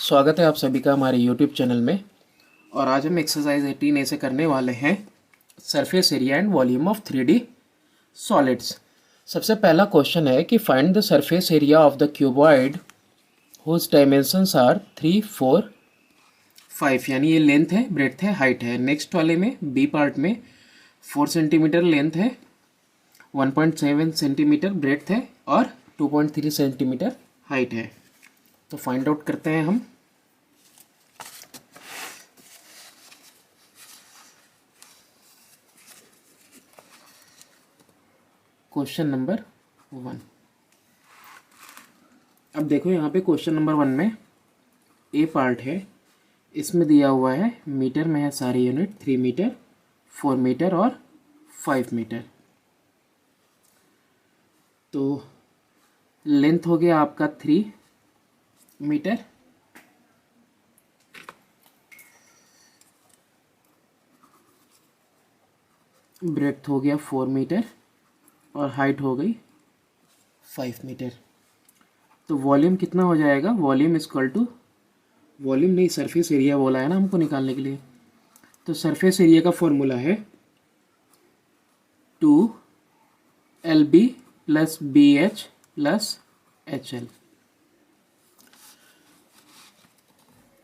स्वागत है आप सभी का हमारे YouTube चैनल में। और आज हम एक्सरसाइज 18A से करने वाले हैं surface area and volume of 3D solids. सबसे पहला क्वेश्चन है कि find the surface area of the cuboid whose dimensions are 3, 4, 5, यानी ये लेंथ है, ब्रेड्थ है, हाइट है। नेक्स्ट वाले में बी पार्ट में 4 सेंटीमीटर लेंथ है, 1.7 सेंटीमीटर ब्रेड्थ है और 2.3 सेंटीमीटर हाइट है। तो फाइंड आउट करते हैं हम। Question number 1। अब देखो यहाँ पे क्वेश्चन नंबर 1 में ए पार्ट है, इसमें दिया हुआ है मीटर में है सारी यूनिट, 3 मीटर, 4 मीटर और 5 मीटर। तो लेंथ हो गया आपका 3 मीटर, ब्रेड्थ हो गया 4 मीटर और हाइट हो गई 5 मीटर। तो वॉल्यूम कितना हो जाएगा? वॉल्यूम इक्वल टू, वॉल्यूम नहीं सरफेस एरिया बोला है ना हमको निकालने के लिए। तो सरफेस एरिया का फॉर्मूला है 2LB plus BH plus HL।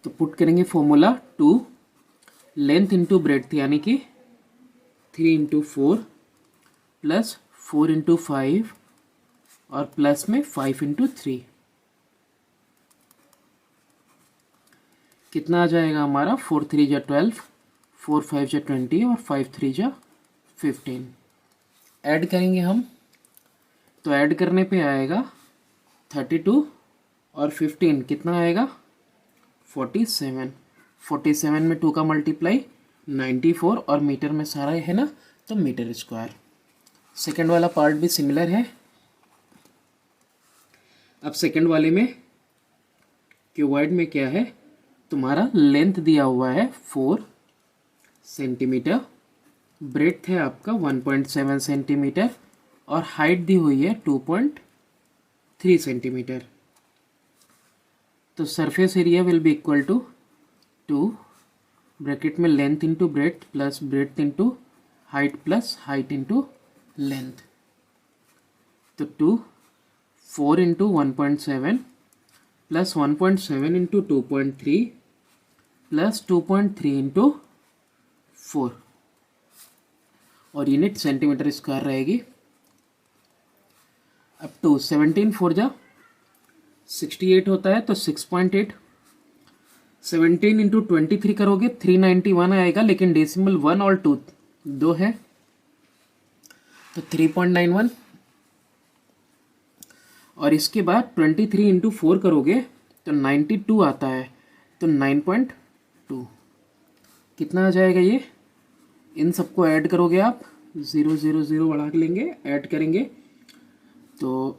तो पुट करेंगे फॉर्मूला 2 लेंथ इंटू ब्रेड्थ यानी कि 3 इंटू 4 प्लस 4 इंटू 5 और प्लस में 5 इंटू 3। कितना आ जाएगा हमारा? 4 3 जा 12, 4 5 जा 20 और 5 3 जा 15। ऐड करेंगे हम, तो ऐड करने पे आएगा 32 और 15 कितना आएगा? 47। 47 में 2 का मल्टीप्लाई 94 और मीटर में सारा है ना, तो मीटर स्क्वायर। सेकेंड वाला पार्ट भी सिमिलर है। अब सेकेंड वाले में क्यूबॉइड में क्या है, तुम्हारा लेंथ दिया हुआ है 4 सेंटीमीटर, ब्रेड्थ है आपका 1.7 सेंटीमीटर और हाइट दी हुई है 2.3 सेंटीमीटर। तो surface area will be equal to 2 bracket में length into breadth plus breadth into height plus height into length. तो 2 4 into 1.7 plus 1.7 into 2.3 plus 2.3 into 4 और यूनिट सेंटीमीटर स्क्वायर रहेगी। अब टू 17 4 जा 68 होता है, तो 6.8। 17 इंटू 23 करोगे 391 आएगा, लेकिन डेसिमल 1 और 2 दो है, तो 3.91। और इसके बाद 23 इंटू 4 करोगे तो 92 आता है, तो 9.2 कितना आ जाएगा ये? इन सबको ऐड करोगे आप, 0 0 0 बढ़ा के लेंगे, ऐड करेंगे तो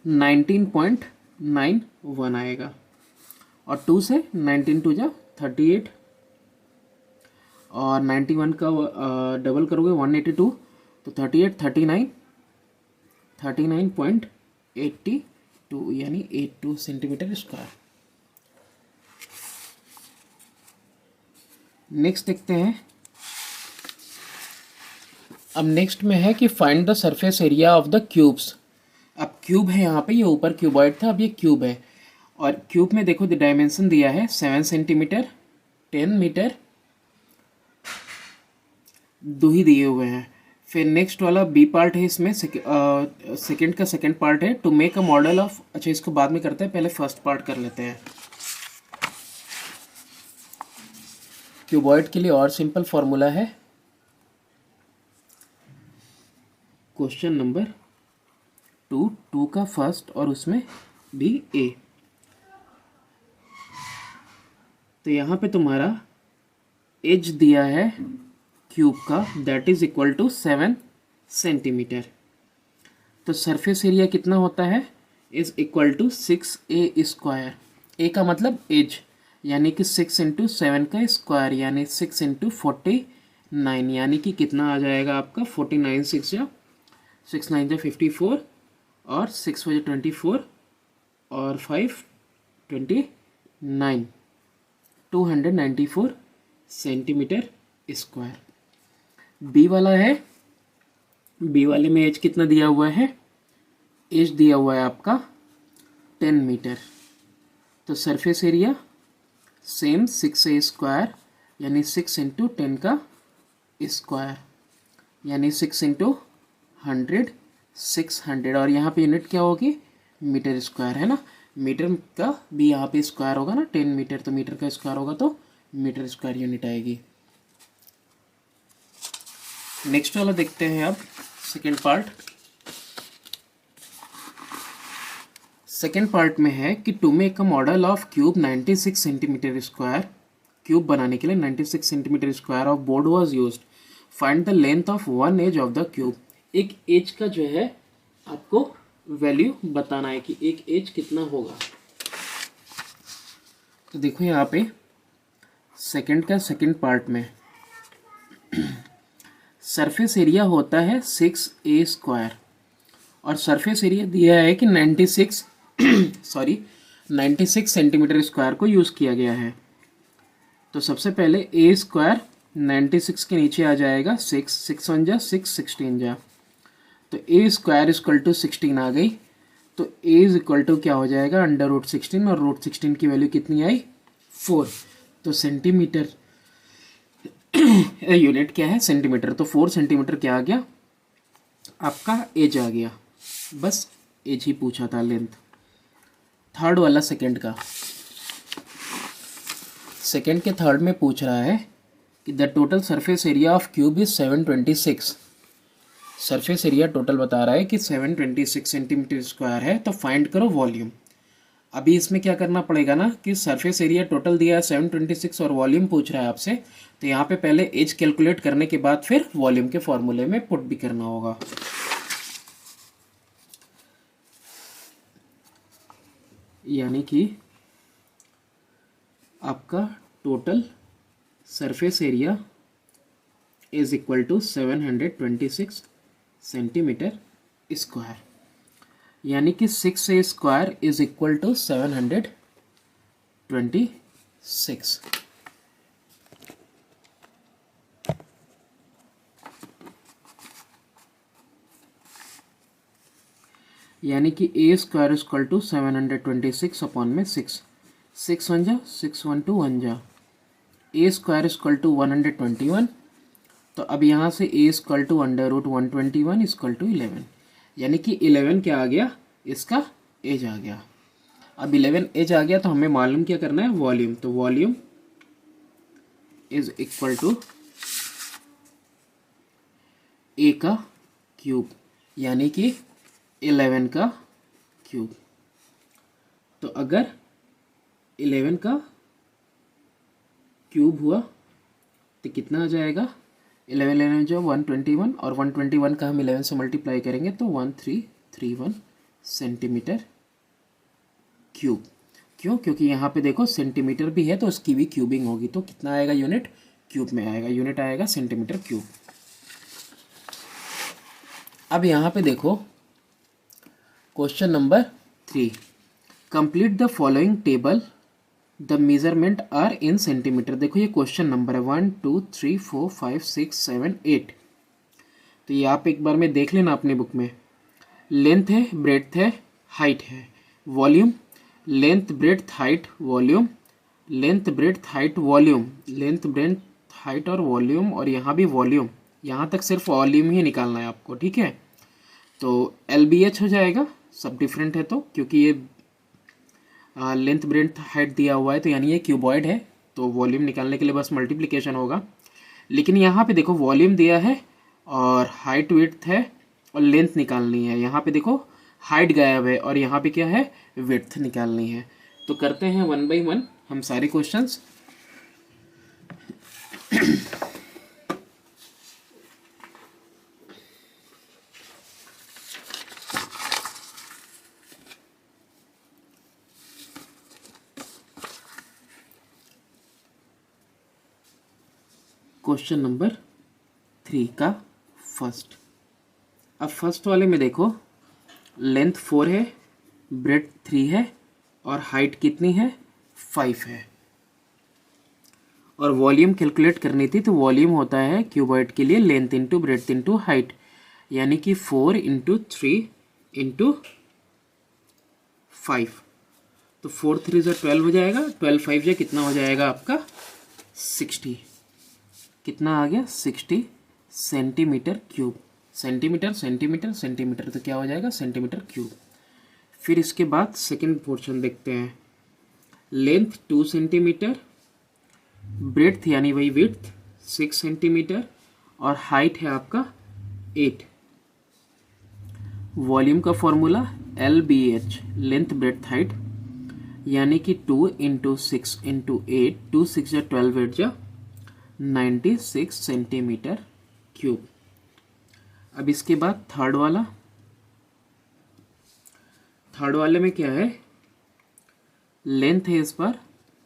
19.91 आएगा। और 2 से 19 2 जा 38 और 91 का डबल करोगे 182, तो 38 39 39.82 यानी 82 सेंटीमीटर स्क्वायर। नेक्स्ट देखते हैं। अब नेक्स्ट में है कि find the surface area of the cubes. अब क्यूब है यहाँ पे, ये ऊपर क्यूबॉइड था, अब ये क्यूब है और क्यूब में देखो डायमेंशन दिया है 7 सेंटीमीटर, 10 मीटर, दो ही दिए हुए हैं। फिर नेक्स्ट वाला बी पार्ट है, इसमें सेकेंड का सेकेंड पार्ट है to make a model of. अच्छा इसको बाद में करते हैं, पहले फर्स्ट पार्ट कर लेते हैं। क्यूबॉइड के लिए और सिंपल फॉर्मूला है क्वेश्चन नंबर 2 का फर्स्ट और उसमें भी ए। तो यहाँ पे तुम्हारा एज दिया है क्यूब का, that is equal to 7 centimetre. तो सरफेस एरिया कितना होता है? Is equal to 6A square. A का मतलब एज, यानी कि 6 इंटू 7 का स्क्वायर यानी 6 इंटू 49, यानी कि कितना आ जाएगा आपका 49 6 जा 6 9 जा 54 और 6 बजे 24 और 5 29 294 सेंटीमीटर स्क्वायर। बी वाला है, बी वाले में एज कितना दिया हुआ है, एज दिया हुआ है आपका 10 मीटर। तो surface area same 6a square यानी 6 इंटू 10 का स्क्वायर यानी 6 इंटू 100 600, और यहाँ पे यूनिट क्या होगी, मीटर स्क्वायर है ना। मीटर का भी यहाँ पे स्क्वायर होगा ना, 10 मीटर तो मीटर का स्क्वायर होगा तो मीटर स्क्वायर यूनिट आएगी। नेक्स्ट वाला देखते हैं अब सेकेंड पार्ट। सेकेंड पार्ट में है कि to make a model of cube 96 centimetre square, cube बनाने के लिए 96 centimetre square of board was used, find the length of one edge of the cube. एक एज का जो है आपको वैल्यू बताना है कि एक एज कितना होगा। तो देखो यहाँ पे सेकंड का सेकंड पार्ट में सरफेस एरिया होता है 6a स्क्वायर और सरफेस एरिया दिया है कि 96 सेंटीमीटर स्क्वायर को यूज़ किया गया है। तो सबसे पहले a स्क्वायर 96 के नीचे आ जाएगा 6 6 1 जा 6 16 जा, तो a स्क्वायर इक्वल टू 16 आ गई। तो a इज इक्वल टू क्या हो जाएगा, अंडर रूट 16, और रूट 16 की वैल्यू कितनी आई 4। तो सेंटीमीटर यूनिट क्या है, सेंटीमीटर। तो 4 सेंटीमीटर क्या आ गया आपका एज आ गया, बस एज ही पूछा था, लेंथ। थर्ड वाला सेकंड का, सेकंड के थर्ड में पूछ रहा है कि the total surface area of cube is 726। Surface area total बता रहा है कि 726 सेंटीमीटर स्क्वायर है, तो फाइंड करो वॉल्यूम। अभी इसमें क्या करना पड़ेगा ना कि सरफेस एरिया टोटल दिया है 726 और वॉल्यूम पूछ रहा है आपसे, तो यहाँ पे पहले एज कैलकुलेट करने के बाद फिर वॉल्यूम के फॉर्मूले में पुट भी करना होगा। यानी कि आपका total surface area is equal to 726 centimetre square, यानी कि 6a square is equal to 726। यानी कि a square is equal to 726 upon में 6 6 1 जा 6 1 2 1 जा, a square is equal to 121। तो अब यहाँ से a equal to under root 121 equal to 11, यानी कि 11 क्या आ गया, इसका एज आ गया। अब 11 एज आ गया तो हमें मालूम क्या करना है, वॉल्यूम। तो volume is equal to a का क्यूब, यानी कि 11 का क्यूब। तो अगर 11 का क्यूब हुआ तो कितना आ जाएगा, 11 जो 121, और 121 का हम 11 से मल्टीप्लाई करेंगे तो 1331 सेंटीमीटर क्यूब। क्यों, क्योंकि यहाँ पे देखो सेंटीमीटर भी है तो उसकी भी क्यूबिंग होगी, तो कितना आएगा यूनिट, क्यूब में आएगा, यूनिट आएगा सेंटीमीटर क्यूब। अब यहाँ पे देखो question number 3, complete the following table, the measurement are in centimetre. देखो ये क्वेश्चन नंबर है 1 2 3 4 5 6 7 8। तो ये आप एक बार में देख लेना अपने बुक में। लेंथ है, ब्रेड्थ है, हाइट है, volume, length breadth height volume, length breadth height volume, length breadth height और वॉल्यूम, और यहाँ भी वॉल्यूम। यहाँ तक सिर्फ वॉल्यूम ही निकालना है आपको, ठीक है। तो LBH हो जाएगा, सब डिफरेंट है तो, क्योंकि ये लेंथ ब्रेड्थ हाइट दिया हुआ है तो यानी ये क्यूबॉइड है, तो वॉल्यूम निकालने के लिए बस मल्टीप्लिकेशन होगा। लेकिन यहाँ पे देखो वॉल्यूम दिया है और हाइट विड्थ है और लेंथ निकालनी है। यहाँ पे देखो हाइट गायब है और यहाँ पे क्या है, विड्थ निकालनी है। तो करते हैं 1 बाई 1 हम सारे क्वेश्चंस। क्वेश्चन नंबर 3 का फर्स्ट। अब फर्स्ट वाले में देखो लेंथ 4 है, ब्रेड्थ 3 है और हाइट कितनी है 5 है। और वॉल्यूम कैलकुलेट करनी थी, तो वॉल्यूम होता है क्यूबॉइड के लिए length into breadth into height, यानी कि 4 इंटू 3 इंटू 5। तो 4 3 से 12 हो जाएगा, 12 5 से कितना हो जाएगा आपका 60। कितना आ गया 60 centimetre cube. Centimetre centimetre centimetre, तो क्या हो जाएगा सेंटीमीटर क्यूब। फिर इसके बाद सेकंड पोर्शन देखते हैं। लेंथ 2 सेंटीमीटर, ब्रेड्थ यानी वही विड्थ 6 सेंटीमीटर और हाइट है आपका 8। वॉल्यूम का formula LBH, length breadth height, यानी कि 2 इंटू 6 इंटू 8, 2 6 या 12 8 जा 96 सेंटीमीटर क्यूब। अब इसके बाद थर्ड वाले में क्या है, लेंथ है इस पर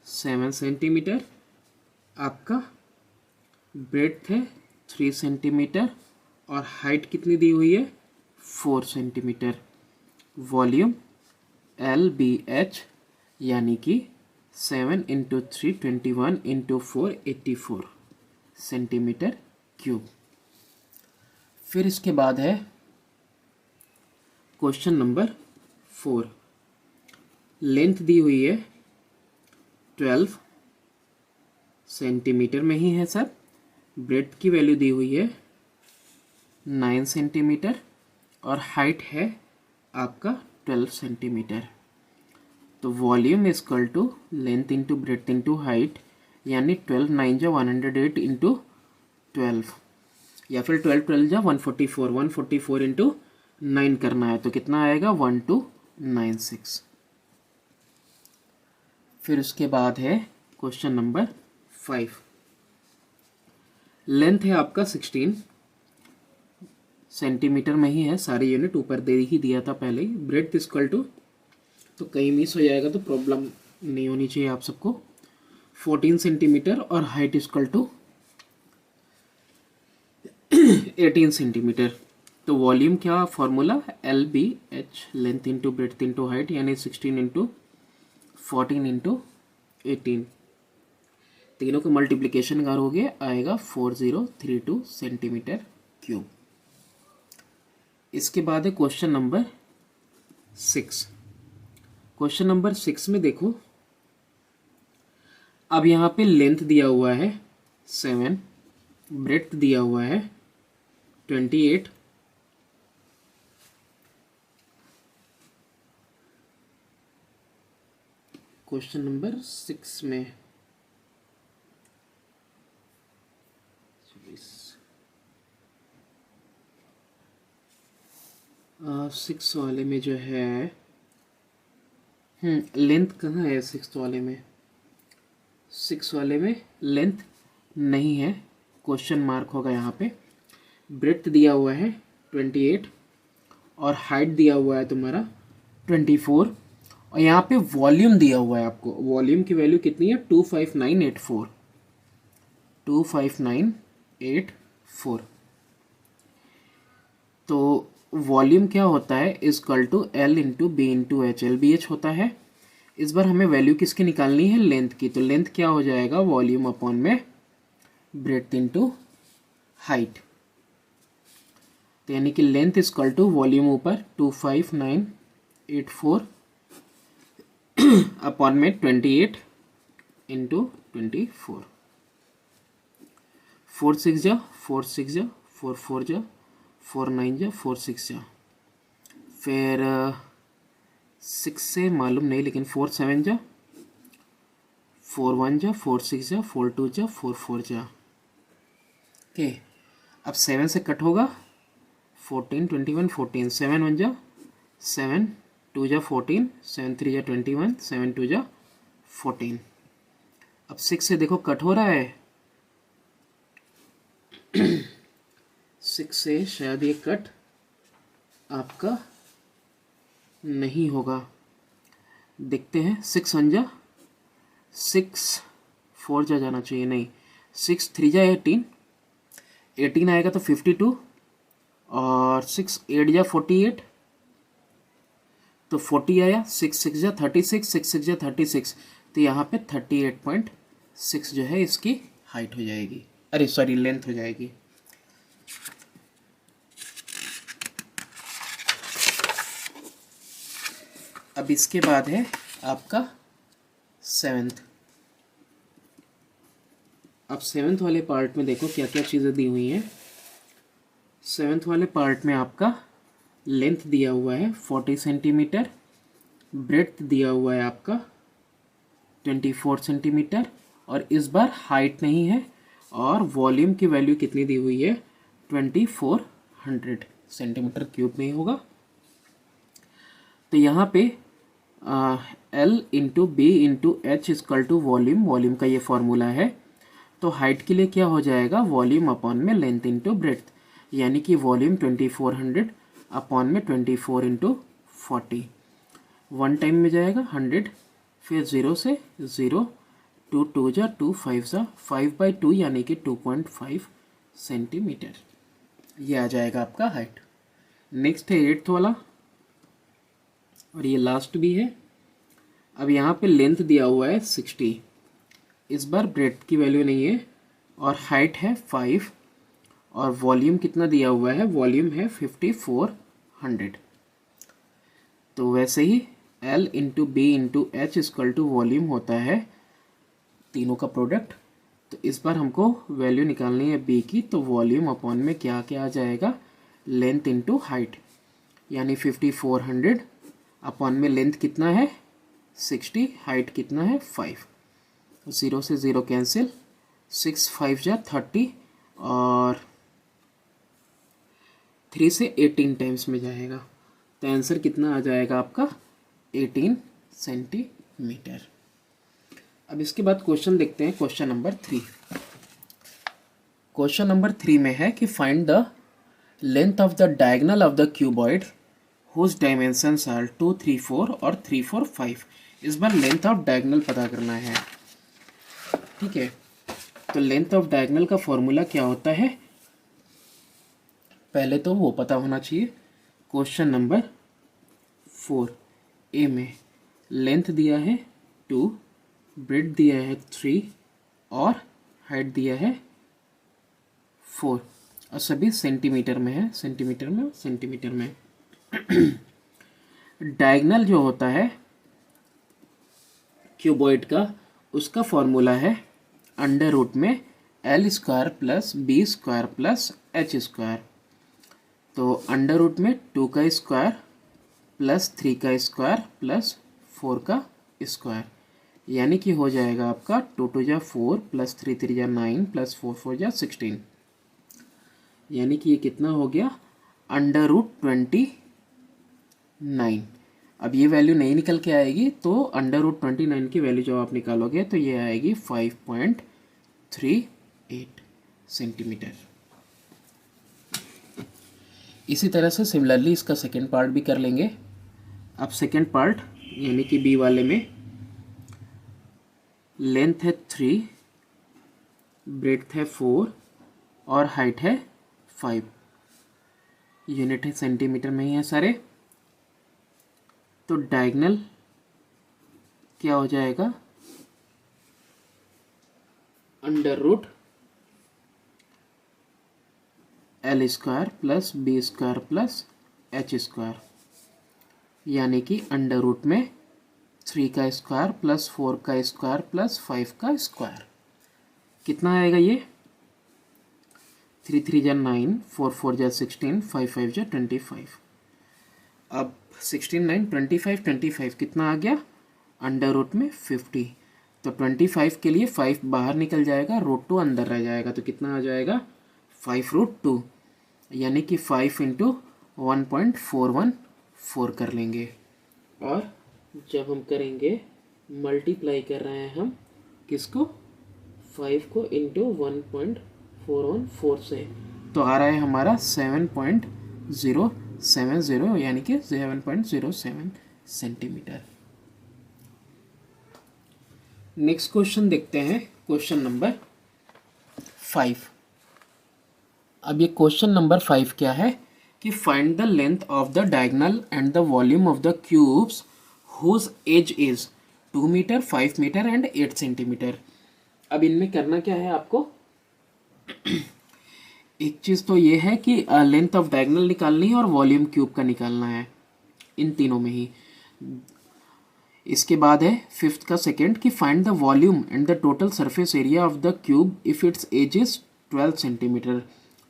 7 सेंटीमीटर, आपका ब्रेड्थ है 3 सेंटीमीटर और हाइट कितनी दी हुई है 4 सेंटीमीटर। वॉल्यूम LBH यानी कि 7 इंटू 3 21 इंटू 4 84 सेंटीमीटर क्यूब। फिर इसके बाद है क्वेश्चन नंबर 4। लेंथ दी हुई है 12 सेंटीमीटर में ही है सर, ब्रेड्थ की वैल्यू दी हुई है 9 सेंटीमीटर और हाइट है आपका 12 सेंटीमीटर। तो volume is equal to length into breadth into height, यानी 12 9 जा 108 इंटू 12, या फिर 12 12 जा 144, 144 इंटू 9 करना है, तो कितना आएगा 1296। फिर उसके बाद है क्वेश्चन नंबर 5। लेंथ है आपका 16 सेंटीमीटर में ही है, सारे यूनिट ऊपर दे ही दिया था पहले ही। ब्रेड्थ इक्वल टू, तो कहीं मिस हो जाएगा तो प्रॉब्लम नहीं होनी चाहिए आप सबको, 14 सेंटीमीटर और हाइट इक्वल टू 18 सेंटीमीटर। तो वॉल्यूम क्या formula LBH, length into breadth into height, यानी 16 इंटू 14 इंटू 18, तीनों का मल्टीप्लिकेशन अगर हो गया आएगा 4032 सेंटीमीटर क्यूब। इसके बाद है क्वेश्चन नंबर 6। क्वेश्चन नंबर 6 में देखो, अब यहाँ पे लेंथ दिया हुआ है 7, ब्रेड्थ दिया हुआ है 28, क्वेश्चन नंबर 6 में 6 वाले में जो है लेंथ कहाँ है 6 वाले में, 6 वाले में लेंथ नहीं है, क्वेश्चन मार्क होगा यहाँ पे। ब्रेड्थ दिया हुआ है 28 और हाइट दिया हुआ है तुम्हारा 24, और यहाँ पे वॉल्यूम दिया हुआ है आपको। वॉल्यूम की वैल्यू कितनी है 25984, 25984। तो वॉल्यूम क्या होता है equal to L into B into H, LBH होता है। इस बार हमें वैल्यू किसकी निकालनी है, लेंथ की। तो लेंथ क्या हो जाएगा, वॉल्यूम अपॉन में ब्रेड्थ इंटू हाइट, तो यानी कि लेंथ इक्वल टू वॉल्यूम ऊपर 25984 अपॉन में 28 इंटू 24, 4 6 जा 4 6 जा 4 4 जा 4 9 जा 4 6 जा, फिर 6 से मालूम नहीं लेकिन 4 7 जा 4 1 जा 4 6 जा 4 2 जा 4 4 जा। ओके, अब 7 से कट होगा 14 21 14, 7 1 जा 7 2 जा 14, 7 3 जा 21, 7 2 जा 14। अब 6 से देखो कट हो रहा है 6 से शायद ये कट आपका नहीं होगा, देखते हैं। 6 1 जा 6 4 जा जाना चाहिए, नहीं 6 3 जा 18, 18 आएगा तो 52, और 6 8 जा 48, तो 40 आया, 6 जा 36, 6 जा 36, तो यहाँ पे 38.6 जो है इसकी हाइट हो जाएगी, अरे सॉरी लेंथ हो जाएगी। अब इसके बाद है आपका 7th। अब 7th वाले पार्ट में देखो क्या क्या चीज़ें दी हुई हैं। 7th वाले पार्ट में आपका लेंथ दिया हुआ है 40 सेंटीमीटर, ब्रेड्थ दिया हुआ है आपका 24 सेंटीमीटर, और इस बार हाइट नहीं है, और वॉल्यूम की वैल्यू कितनी दी हुई है 2400 सेंटीमीटर क्यूब में ही होगा। तो यहाँ पे L into B into H is equal to volume, volume का ये फॉर्मूला है। तो हाइट के लिए क्या हो जाएगा, वॉल्यूम अपॉन में लेंथ इंटू ब्रेड्थ, यानी कि वॉल्यूम 2400 अपॉन में 24 इंटू 40, 1 टाइम में जाएगा 100, फिर 0 से 0, 2 2 जा 2 5 जा 5/2 यानी कि 2.5 सेंटीमीटर, ये आ जाएगा आपका हाइट। नेक्स्ट है 8th वाला, और ये लास्ट भी है। अब यहाँ पे लेंथ दिया हुआ है 60, इस बार ब्रेड्थ की वैल्यू नहीं है, और हाइट है 5, और वॉल्यूम कितना दिया हुआ है, वॉल्यूम है 5400। तो वैसे ही L into B into H is equal to volume होता है तीनों का प्रोडक्ट। तो इस बार हमको वैल्यू निकालनी है B की, तो वॉल्यूम अपॉन में क्या क्या आ जाएगा, लेंथ इंटू हाइट, यानी 5400 अपॉन में लेंथ कितना है 60, हाइट कितना है 5, 0 से 0 कैंसिल, 6 5 जा 30, और 3 से 18 टाइम्स में जाएगा, तो आंसर कितना आ जाएगा आपका 18 सेंटीमीटर। अब इसके बाद क्वेश्चन देखते हैं, क्वेश्चन नंबर 3। क्वेश्चन नंबर 3 में है कि find the length of the diagonal of the cuboid whose dimensions are 2 3 4 और 3 4 5। इस बार लेंथ ऑफ डायगोनल पता करना है, ठीक है। तो लेंथ ऑफ डायगोनल का फॉर्मूला क्या होता है, पहले तो वो पता होना चाहिए। क्वेश्चन नंबर 4 ए में लेंथ दिया है 2, ब्रेड्थ दिया है 3, और हाइट दिया है 4, और सभी सेंटीमीटर में है, सेंटीमीटर में। डायगोनल जो होता है क्यूबॉइड का, उसका फॉर्मूला है अंडर रूट में L² plus B² plus H²। तो अंडर रूट में 2 का स्क्वायर प्लस 3 का स्क्वायर प्लस 4 का स्क्वायर, यानी कि हो जाएगा आपका 2 2 जा 4 प्लस 3 3 जा 9 प्लस 4 4 जा 16, यानी कि ये कितना हो गया अंडर रूट 29। अब ये वैल्यू नहीं निकल के आएगी, तो अंडर रूट 29 की वैल्यू जब आप निकालोगे तो ये आएगी 5.38 सेंटीमीटर। इसी तरह से सिमिलरली इसका सेकेंड पार्ट भी कर लेंगे। अब सेकेंड पार्ट यानी कि बी वाले में लेंथ है 3, ब्रेड्थ है 4, और हाइट है 5, यूनिट है सेंटीमीटर में ही है सारे। तो डायगोनल क्या हो जाएगा, under root L² plus B² plus H², यानी कि अंडर रूट में 3 का स्क्वायर प्लस 4 का स्क्वायर प्लस 5 का स्क्वायर, कितना आएगा ये 3 3 जा 9, 4 4 जा 16, 5 5 जा 25। अब 16 9 25 25 कितना आ गया अंडर रूट में 50। तो 25 के लिए 5 बाहर निकल जाएगा, रूट 2 अंदर रह जाएगा, तो कितना आ जाएगा 5√2, यानी कि 5 इंटू 1.414 कर लेंगे। और जब हम करेंगे मल्टीप्लाई कर रहे हैं हम किसको, 5 को इंटू 1.414 से, तो आ रहा है हमारा 7.070, यानी कि 7.07 सेंटीमीटर। नेक्स्ट क्वेश्चन देखते हैं, क्वेश्चन नंबर 5। अब ये क्वेश्चन नंबर 5 क्या है, कि find the length of the diagonal and the volume of the cubes whose edge is 2 metre, 5 metre and 8 centimetre. अब इनमें करना क्या है आपको, एक चीज़ तो ये है कि लेंथ ऑफ डायगोनल निकालनी है और वॉल्यूम क्यूब का निकालना है, इन तीनों में ही। इसके बाद है फिफ्थ का सेकेंड कि find the volume and the total surface area of the cube if its edge is 12 centimetre.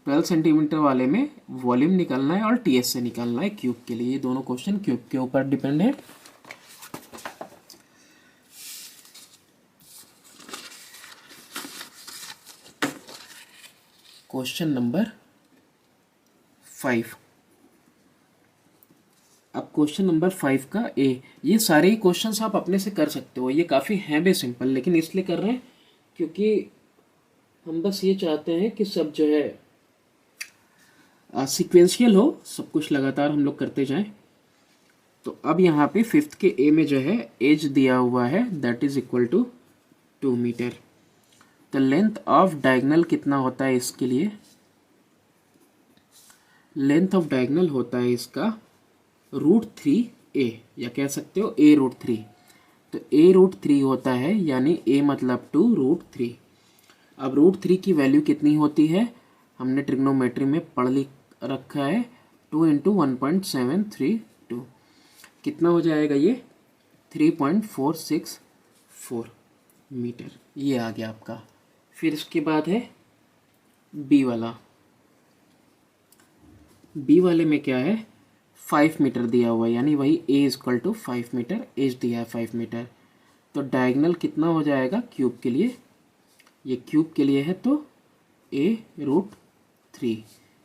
12 centimetre वाले में वॉल्यूम निकालना है और टीएस से निकालना है क्यूब के लिए। ये दोनों क्वेश्चन क्यूब के ऊपर डिपेंड है। Question number 5। अब क्वेश्चन नंबर 5 का ए, ये सारे ही क्वेश्चंस आप अपने से कर सकते हो, ये काफ़ी हैं भी सिंपल, लेकिन इसलिए कर रहे हैं क्योंकि हम बस ये चाहते हैं कि सब जो है सीक्वेंशियल हो, सब कुछ लगातार हम लोग करते जाएं। तो अब यहाँ पे फिफ्थ के ए में जो है एज दिया हुआ है that is equal to 2 metre. तो लेंथ ऑफ डायगोनल कितना होता है इसके लिए, लेंथ ऑफ डायगोनल होता है इसका √3a, या कह सकते हो a√3। तो a√3 होता है, यानी a मतलब 2 √3। अब √3 की वैल्यू कितनी होती है, हमने ट्रिग्नोमेट्री में पढ़ लिख रखा है 2 × 1.732। कितना हो जाएगा ये 3.464 मीटर, ये आ गया आपका। फिर इसके बाद है बी वाला। बी वाले में क्या है 5 मीटर दिया हुआ है, यानी वही a equal to 5 metre, edge दिया है 5 मीटर। तो डायगोनल कितना हो जाएगा क्यूब के लिए, ये क्यूब के लिए है तो a√3,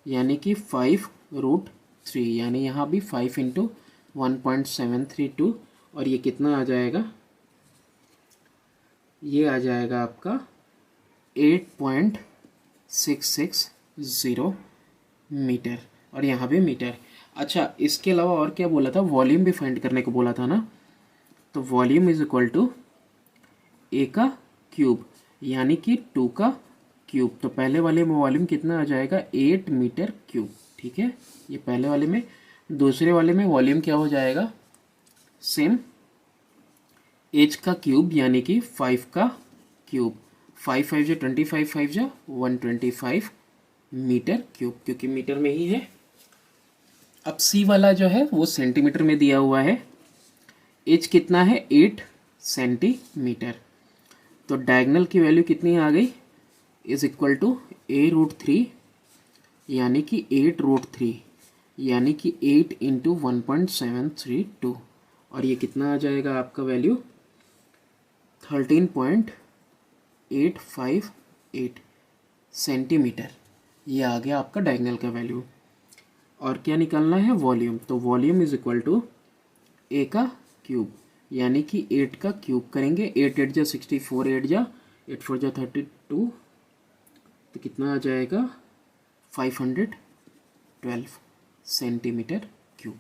यानी कि 5√3, यानी यहाँ भी 5 × 1.732, और ये कितना आ जाएगा, ये आ जाएगा आपका 8.660 मीटर, और यहाँ पे मीटर। अच्छा, इसके अलावा और क्या बोला था, वॉल्यूम भी फाइंड करने को बोला था ना। तो वॉल्यूम इज इक्वल टू ए का क्यूब, यानी कि 2 का क्यूब। तो पहले वाले में वॉल्यूम कितना आ जाएगा 8 मीटर क्यूब, ठीक है, ये पहले वाले में। दूसरे वाले में वॉल्यूम क्या हो जाएगा, सेम एच का क्यूब, यानी कि 5 का क्यूब। 5 5 जो 25, 5 जो 125 मीटर क्यूब, क्योंकि मीटर में ही है। अब सी वाला जो है वो सेंटीमीटर में दिया हुआ है, एच कितना है 8 सेंटीमीटर। तो डायगोनल की वैल्यू कितनी आ गई, इज इक्वल टू a√3, यानी कि 8√3, यानी कि 8 × 1.732, और ये कितना आ जाएगा आपका वैल्यू 13.858 सेंटीमीटर। ये आ गया आपका डायगोनल का वैल्यू। और क्या निकालना है, वॉल्यूम। तो वॉल्यूम इज इक्वल टू ए का क्यूब, यानी कि 8 का क्यूब करेंगे, 8 8 जा 64, 8 जा 8 4 जा 32, तो कितना आ जाएगा 512 सेंटीमीटर क्यूब।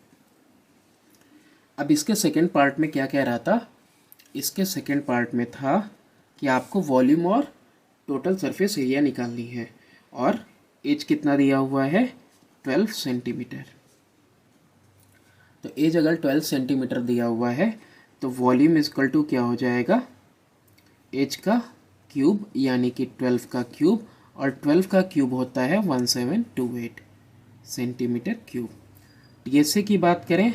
अब इसके सेकेंड पार्ट में क्या कह रहा था, इसके सेकेंड पार्ट में था कि आपको वॉल्यूम और टोटल सरफेस एरिया निकालनी है, और एज कितना दिया हुआ है 12 सेंटीमीटर। तो एज अगर 12 सेंटीमीटर दिया हुआ है तो वॉल्यूम इक्वल टू क्या हो जाएगा, एज का क्यूब, यानी कि 12 का क्यूब, और 12 का क्यूब होता है 1728 सेंटीमीटर क्यूब। टीएसए की बात करें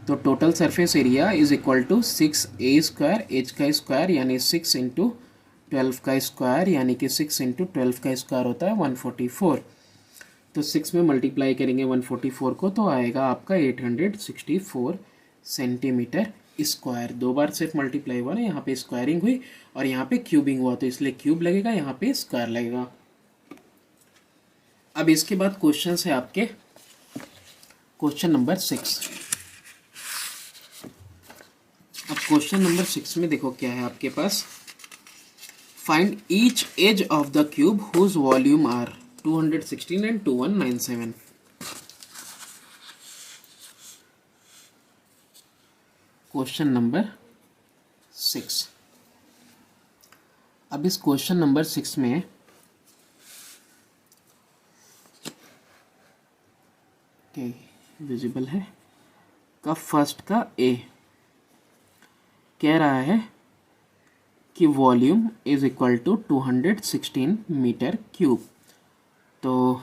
तो total surface area is equal to 6a², H का स्क्वायर यानी 6 × 12 का स्क्वायर, यानी कि 6 × 12 का स्क्वायर होता है 144। तो 6 में मल्टीप्लाई करेंगे 144 को तो आएगा आपका 864 सेंटीमीटर स्क्वायर। 2 बार सिर्फ मल्टीप्लाई हुआ ना, यहाँ पे स्क्वायरिंग हुई और यहाँ पे क्यूबिंग हुआ, तो इसलिए क्यूब लगेगा, यहाँ पे स्क्वायर लगेगा। अब इसके बाद क्वेश्चन है आपके क्वेश्चन नंबर 6। अब क्वेश्चन नंबर 6 में देखो क्या है आपके पास, find each edge of the cube whose volume are 216 and 2197। Question number 6। अब इस क्वेश्चन नंबर 6 में विजिबल है का फर्स्ट का ए कह रहा है कि volume is equal to 216 metre cube. तो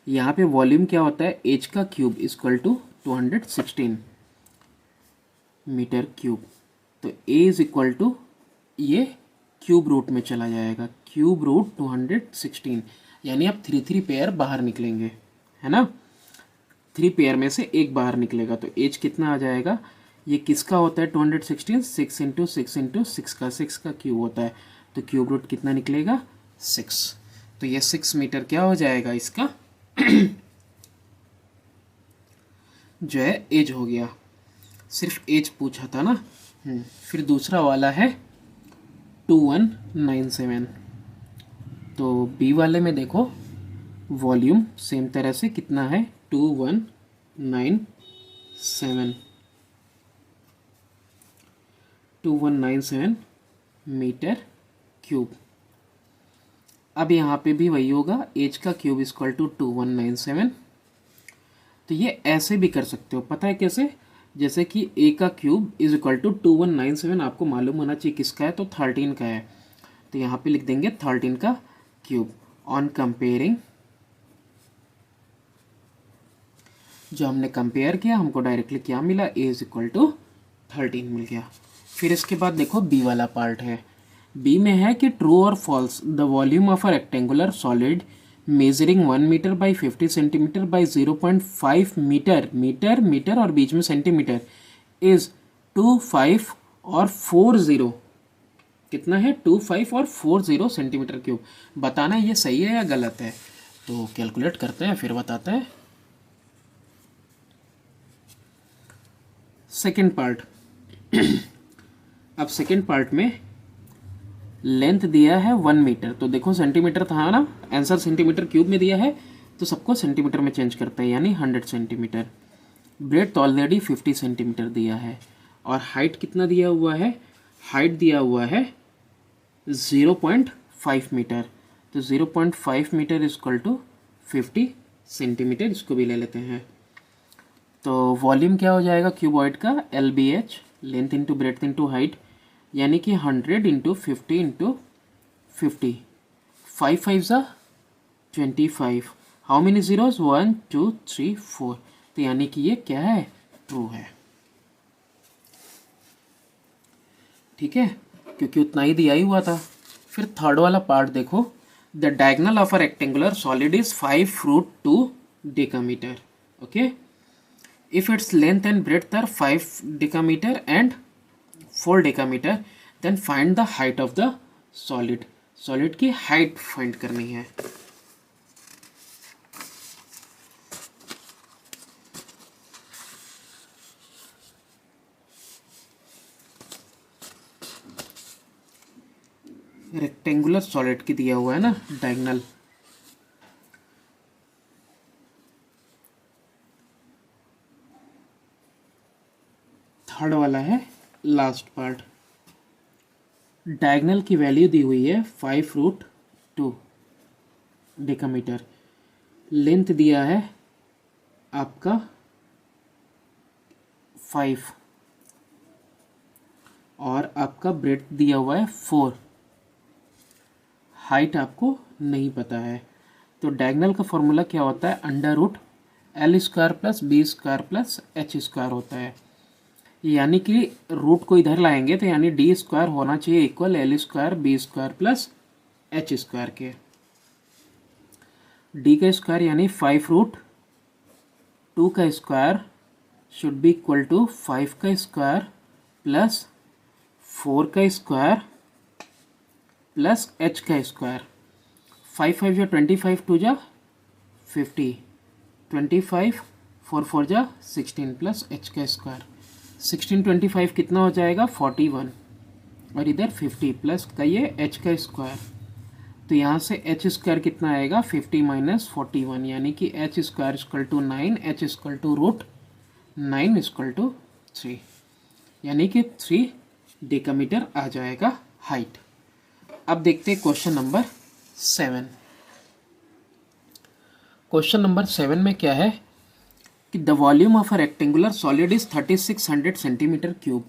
यहाँ पे वॉल्यूम क्या होता है, एच का cube equal to 216 metre cube. तो ए इज इक्वल टू ये क्यूब रूट में चला जाएगा, क्यूब रूट 216, यानी अब 3 पेयर बाहर निकलेंगे, है ना। 3 पेयर में से एक बाहर निकलेगा तो एच कितना आ जाएगा, ये किसका होता है 216, 6 इंटू 6 इंटू 6 का क्यूब होता है, तो क्यूब रूट कितना निकलेगा 6। तो ये 6 मीटर क्या हो जाएगा इसका जो है एज हो गया, सिर्फ एज पूछा था ना। फिर दूसरा वाला है 2197। तो बी वाले में देखो वॉल्यूम सेम तरह से कितना है 2197 मीटर क्यूब। अब यहाँ पे भी वही होगा, एच का क्यूब इक्वल टू 2197। तो ये ऐसे भी कर सकते हो, पता है कैसे, जैसे कि ए का क्यूब इज इक्वल टू 2197 आपको मालूम होना चाहिए किसका है, तो 13 का है, तो यहाँ पे लिख देंगे 13 का क्यूब। ऑन कंपेयरिंग, जो हमने कंपेयर किया हमको डायरेक्टली क्या मिला, ए इज इक्वल टू 13 मिल गया। फिर इसके बाद देखो बी वाला पार्ट है, बी में है कि ट्रू और false, the volume of a rectangular solid measuring 1 metre by 50 centimetre by 0.5 metre, metre और बीच में सेंटीमीटर, इज 25 और 40, कितना है 25 और 40 सेंटीमीटर क्यूब। बताना है ये सही है या गलत है, तो कैलकुलेट करते हैं फिर बताते हैं। सेकेंड पार्ट अब सेकेंड पार्ट में लेंथ दिया है 1 मीटर, तो देखो सेंटीमीटर था ना आंसर, सेंटीमीटर क्यूब में दिया है तो सबको सेंटीमीटर में चेंज करते हैं, यानी 100 सेंटीमीटर। ब्रेड्थ ऑलरेडी 50 सेंटीमीटर दिया है, और हाइट कितना दिया हुआ है, हाइट दिया हुआ है 0.5 मीटर, तो 0.5 मीटर इक्वल टू 50 सेंटीमीटर, इसको भी ले लेते हैं। तो वॉल्यूम क्या हो जाएगा क्यूबॉइड का, LBH, length into breadth into height, यानी कि 100 into 50 into 50, 5 5 25, how many zeros 1 2 3 4, तो यानी कि ये क्या है ट्रू है, ठीक है, क्योंकि उतना ही दिया ही हुआ था। फिर थर्ड वाला पार्ट देखो, the diagonal of a rectangular solid is 5√2 decametre, okay, if its length and breadth are 5 decameter and 4 decameter, then find the height of the solid, solid की height find करनी है। रेक्टेंगुलर सॉलिड की दिया हुआ है ना diagonal, third वाला है लास्ट पार्ट, डायगोनल की वैल्यू दी हुई है 5√2 डेकामीटर, लेंथ दिया है आपका 5 और आपका ब्रेड्थ दिया हुआ है 4, हाइट आपको नहीं पता है। तो डायगोनल का फॉर्मूला क्या होता है, √L² plus B² plus H² होता है, यानी कि रूट को इधर लाएंगे तो यानी D² होना चाहिए equal L² B² plus H² के, D का स्क्वायर यानी 5√2 का square should be equal to 5 का स्क्वायर प्लस 4 का स्क्वायर प्लस H का स्क्वायर, 5 5 जा 25, 2 जा 50, 25, 4 4 जा 16 प्लस H का स्क्वायर, 16 25 कितना हो जाएगा 41, और इधर 50 प्लस का ये H का स्क्वायर, तो यहाँ से H² कितना आएगा 50 माइनस 41, यानी कि H² equal to 9, H equal to √9 equal to 3, यानी कि 3 डेकामीटर आ जाएगा हाइट। अब देखते हैं क्वेश्चन नंबर 7। क्वेश्चन नंबर 7 में क्या है, कि the volume of a rectangular solid is 3600 centimetre cube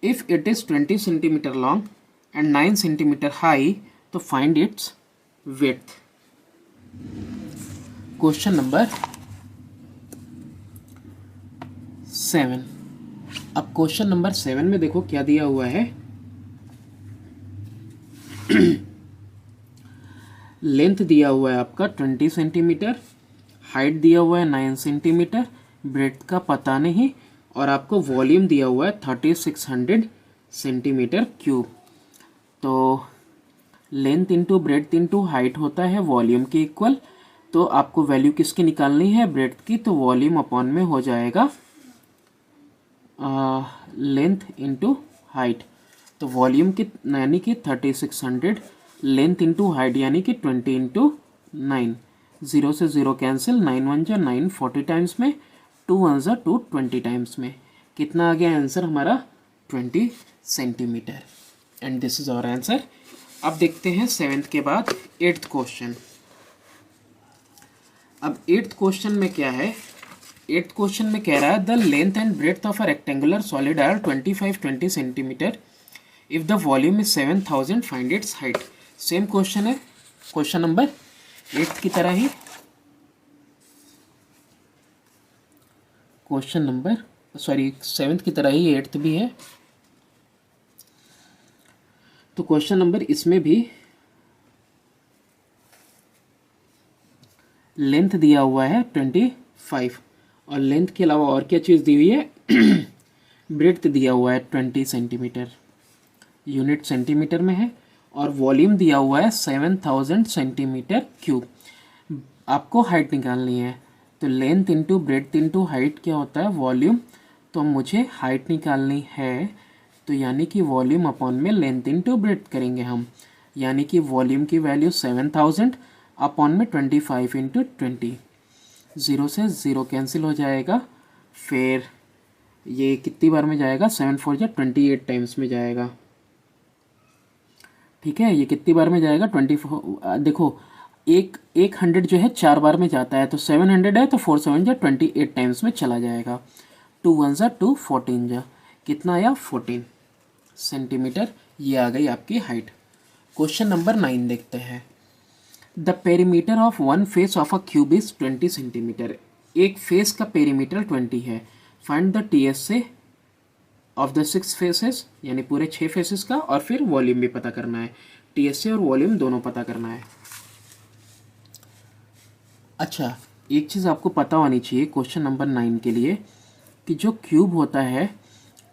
if it is 20 centimetre long and 9 centimetre high, तो find its width. Question number 7। अब क्वेश्चन नंबर 7 में देखो क्या दिया हुआ है। लेंथ दिया हुआ है आपका 20 सेंटीमीटर, हाइट दिया हुआ है 9 सेंटीमीटर, ब्रेड्थ का पता नहीं, और आपको वॉल्यूम दिया हुआ है 3600 सेंटीमीटर क्यूब। तो length into breadth into height होता है वॉल्यूम के इक्वल। तो आपको वैल्यू किसकी निकालनी है? ब्रेड्थ की। तो वॉल्यूम अपॉन में हो जाएगा लेंथ इंटू हाइट। तो वॉल्यूम की यानी कि 3600, लेंथ इंटू हाइट यानी कि 20 इंटू 9। 0 से 0 कैंसिल, 9 1 जा 9, 40 टाइम्स में, 2 1 जा 2, 20 टाइम्स में। कितना आ गया आंसर हमारा? 20 centimetre. And this is our answer. अब देखते हैं 7th के बाद 8th क्वेश्चन। अब 8th क्वेश्चन में क्या है? 8th क्वेश्चन में कह रहा है the length and breadth of a rectangular solid are 25-20 centimetre if the volume is 7000, find its height. Same question है, क्वेश्चन नंबर 8th की तरह ही। क्वेश्चन नंबर 7th की तरह ही 8th भी है। तो क्वेश्चन नंबर इसमें भी लेंथ दिया हुआ है 25, और लेंथ के अलावा और क्या चीज़ दी हुई है? ब्रेड्थ दिया हुआ है 20 सेंटीमीटर, यूनिट सेंटीमीटर में है, और वॉल्यूम दिया हुआ है 7000 सेंटीमीटर क्यूब। आपको हाइट निकालनी है। तो length into breadth into height क्या होता है? वॉल्यूम। तो मुझे हाइट निकालनी है, तो यानी कि वॉल्यूम अपॉन में लेंथ इंटू ब्रेड्थ करेंगे हम। यानी कि वॉल्यूम की वैल्यू 7000 अपॉन में 25 इंटू 20। 0 से 0 कैंसिल हो जाएगा। फिर ये कितनी बार में जाएगा? 7 4 जा 28 टाइम्स में जाएगा। ठीक है, ये कितनी बार में जाएगा? 24। देखो, एक 100 जो है 4 बार में जाता है, तो 700 है, तो 4 7 जा 28 टाइम्स में चला जाएगा। 2 1 जा 2, 14 जा कितना आया? 14 सेंटीमीटर। ये आ गई आपकी हाइट। क्वेश्चन नंबर 9 देखते हैं। The perimeter of one face of a cube is 20 centimetre. एक फेस का पेरीमीटर 20 है। Find the TSA of the 6 faces, यानी पूरे 6 फेसेस का, और फिर वॉल्यूम भी पता करना है। TSA और वॉल्यूम दोनों पता करना है। अच्छा, एक चीज़ आपको पता होनी चाहिए क्वेश्चन नंबर 9 के लिए, कि जो क्यूब होता है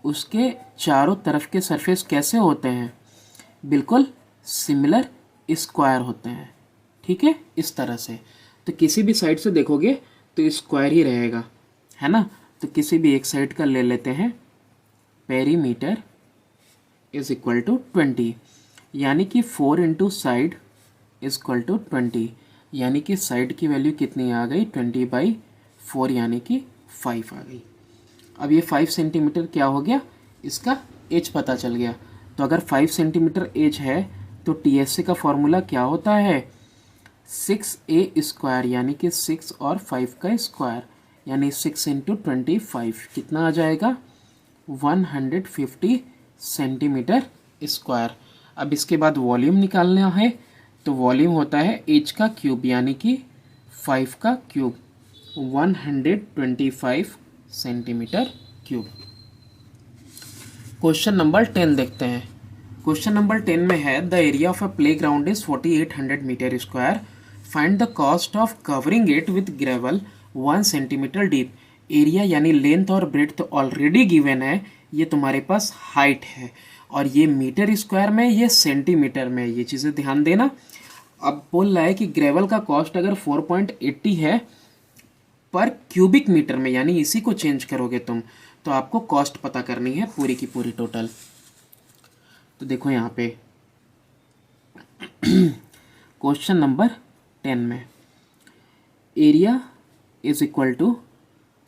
उसके चारों तरफ के सरफेस कैसे होते हैं? बिल्कुल सिमिलर स्क्वायर होते हैं। ठीक है, इस तरह से। तो किसी भी साइड से देखोगे तो स्क्वायर ही रहेगा, है ना? तो किसी भी एक साइड का ले लेते हैं। पेरीमीटर इज इक्वल टू 20, यानी कि 4 into side is equal to 20, यानी कि साइड की वैल्यू कितनी आ गई? 20/4, यानी कि 5 आ गई। अब ये 5 सेंटीमीटर क्या हो गया? इसका एज पता चल गया। तो अगर 5 सेंटीमीटर एज है तो TSA का फॉर्मूला क्या होता है? 6a², यानी कि 6 और 5 का स्क्वायर, यानी 6 इंटू 25 कितना आ जाएगा? 150 सेंटीमीटर स्क्वायर। अब इसके बाद वॉल्यूम निकालना है। तो वॉल्यूम होता है एच का क्यूब, यानी कि 5 का cube, 125 centimetre cube. Question number 10 देखते हैं। क्वेश्चन नंबर 10 में है the area of a playground is 4800 metre square, find the cost of covering it with gravel 1 centimetre deep. Area यानी लेंथ और ब्रेड्थ तो ऑलरेडी गिवन है, ये तुम्हारे पास हाइट है, और ये मीटर स्क्वायर में, ये सेंटीमीटर में, ये चीज़ें ध्यान देना। अब बोल रहा है कि ग्रेवल का कॉस्ट अगर 4.80 है पर क्यूबिक मीटर में, यानी इसी को चेंज करोगे तुम, तो आपको कॉस्ट पता करनी है पूरी की पूरी टोटल। तो देखो यहाँ पे क्वेश्चन नंबर 10 में एरिया इज इक्वल टू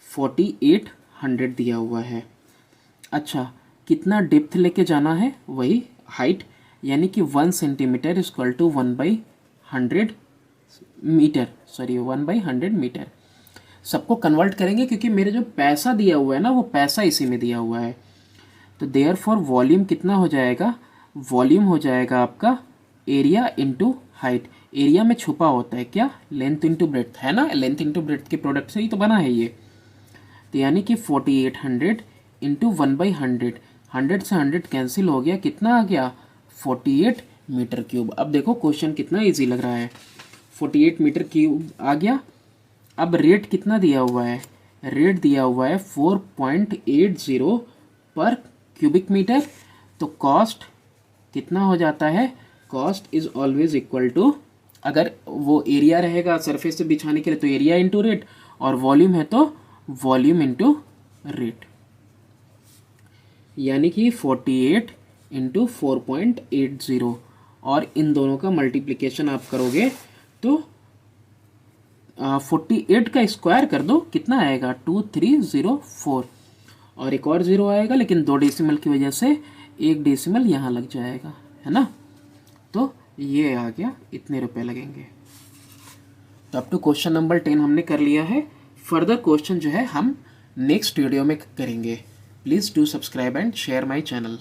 4800 दिया हुआ है। अच्छा, कितना डेप्थ लेके जाना है? वही हाइट, यानी कि 1 centimetre is equal to 1/100 metre, 1/100 metre. सबको कन्वर्ट करेंगे क्योंकि मेरे जो पैसा दिया हुआ है ना वो पैसा इसी में दिया हुआ है। तो देयर फॉर वॉल्यूम कितना हो जाएगा, वॉल्यूम हो जाएगा आपका एरिया इंटू हाइट। एरिया में छुपा होता है क्या, लेंथ इंटू ब्रेड्थ है ना, लेंथ इंटू ब्रेड्थ के प्रोडक्ट से ही तो बना है ये। तो यानी कि 4800 इंटू 1/100, 100 से 100 कैंसिल हो गया, कितना आ गया 48 मीटर क्यूब। अब देखो क्वेश्चन कितना इजी लग रहा है, 48 मीटर क्यूब आ गया। अब रेट कितना दिया हुआ है, रेट दिया हुआ है 4.80 पर क्यूबिक मीटर। तो कॉस्ट कितना हो जाता है, cost is always equal to, अगर वो एरिया रहेगा सरफेस से बिछाने के लिए तो एरिया इंटू रेट, और वॉल्यूम है तो वॉल्यूम इंटू रेट। यानी कि 48 इंटू 4.80, और इन दोनों का मल्टीप्लिकेशन आप करोगे तो 48 का स्क्वायर कर दो, कितना आएगा 2304, और एक और ज़ीरो आएगा लेकिन 2 डेसिमल की वजह से 1 डेसिमल यहाँ लग जाएगा, है ना। तो ये आ गया, इतने रुपए लगेंगे। तो अब टू क्वेश्चन नंबर 10 हमने कर लिया है। फर्दर क्वेश्चन जो है हम नेक्स्ट वीडियो में करेंगे। Please do subscribe and share my channel.